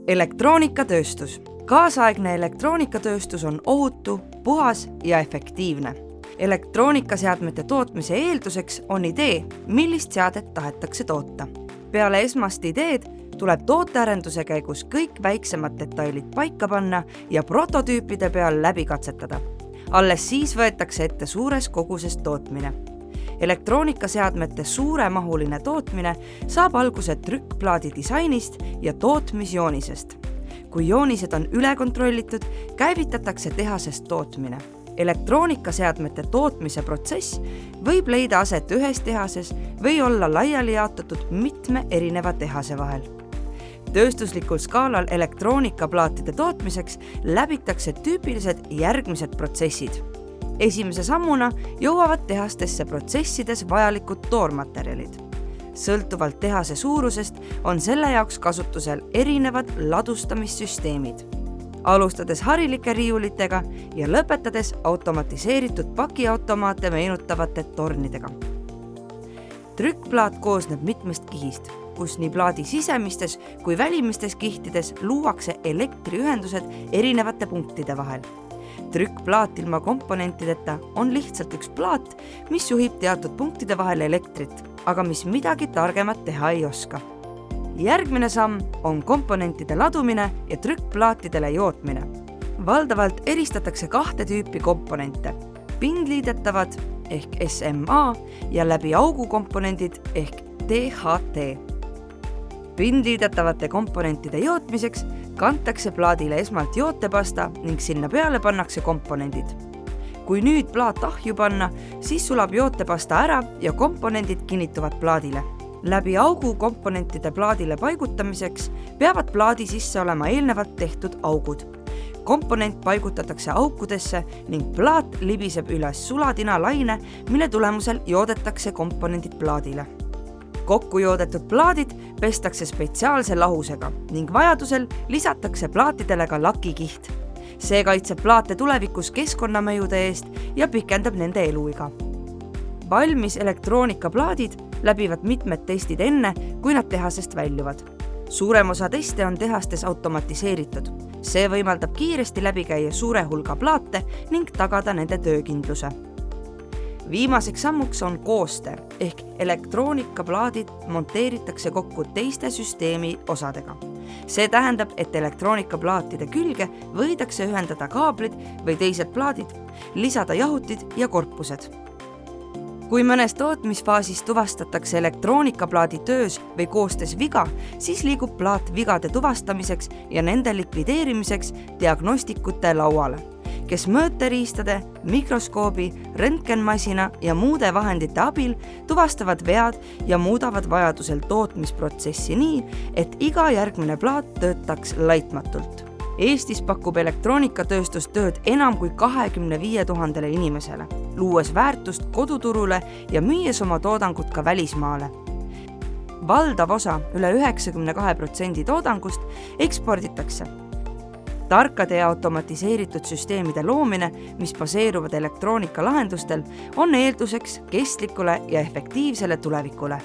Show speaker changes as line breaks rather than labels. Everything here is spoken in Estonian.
Elektroonikatööstus. Kaasaegne elektroonikatööstus on ohutu, puhas ja efektiivne. Elektroonikaseadmete tootmise eelduseks on idee, millist seadet tahetakse toota. Peale esmast ideed tuleb tootearenduse käigus kõik väiksemad detailid paika panna ja prototüüpide peal läbi katsetada. Alles siis võetakse ette suures koguses tootmine. Elektroonikaseadmete suuremahuline tootmine saab alguse trükkplaadi disainist ja tootmisjoonisest. Kui joonised on üle kontrollitud, käivitatakse tehasest tootmine. Elektroonikaseadmete tootmise protsess võib leida aset ühes tehases või olla laiali jaotatud mitme erineva tehase vahel. Tööstuslikul skaalal elektroonikaplaatide tootmiseks läbitakse tüüpilised järgmised protsessid. Esimese sammuna jõuavad tehastesse protsessides vajalikud toormaterjalid. Sõltuvalt tehase suurusest on selle jaoks kasutusel erinevad ladustamissüsteemid. Alustades harilike riiulitega ja lõpetades automatiseeritud pakiautomaate meenutavate tornidega. Trükkplaat koosneb mitmest kihist, kus nii plaadi sisemistes kui välimistes kihtides luuakse elektriühendused erinevate punktide vahel. Trükkplaat ilma komponentideta on lihtsalt üks plaat, mis juhib teatud punktide vahel elektrit, aga mis midagi targemat teha ei oska. Järgmine samm on komponentide ladumine ja trükkplaatidele jootmine. Valdavalt eristatakse kahte tüüpi komponente, pindliidetavad ehk SMA ja läbi augu komponendid ehk THT. Pindliidetavate komponentide jootmiseks kantakse plaadile esmalt jootepasta ning sinna peale pannakse komponendid. Kui nüüd plaat ahju panna, siis sulab jootepasta ära ja komponendid kinnituvad plaadile. Läbi augu komponentide plaadile paigutamiseks peavad plaadi sisse olema eelnevalt tehtud augud. Komponent paigutatakse aukudesse ning plaat libiseb üles sulatina laine, mille tulemusel joodetakse komponendid plaadile. Kokku joodetud plaadid pestakse spetsiaalse lahusega ning vajadusel lisatakse plaatidele ka lakikiht. See kaitseb plaate tulevikus keskkonnamõjude eest ja pikendab nende eluiga. Valmis elektroonikaplaadid läbivad mitmed testid enne, kui nad tehasest väljuvad. Suurem osa teste on tehastes automatiseeritud. See võimaldab kiiresti läbi käia suure hulga plaate ning tagada nende töökindluse. Viimaseks sammuks on kooste ehk elektroonikaplaadid monteeritakse kokku teiste süsteemi osadega. See tähendab, et elektroonikaplaatide külge võidakse ühendada kaablid või teised plaadid, lisada jahutid ja korpused. Kui mõnes tootmisfaasis tuvastatakse elektroonikaplaadi töös või koostes viga, siis liigub plaat vigade tuvastamiseks ja nende likvideerimiseks diagnostikute lauale, kes mõõteriistade, mikroskoobi, röntgenmasina ja muude vahendite abil tuvastavad vead ja muudavad vajadusel tootmisprotsessi nii, et iga järgmine plaat töötaks laitmatult. Eestis pakub elektroonikatööstus tööd enam kui 25 000 inimesele, luues väärtust koduturule ja müües oma toodangut ka välismaale. Valdav osa, üle 92% toodangust, eksporditakse. Tarkade ja automatiseeritud süsteemide loomine, mis baseeruvad elektroonikalahendustel, on eelduseks kestlikule ja efektiivsele tulevikule.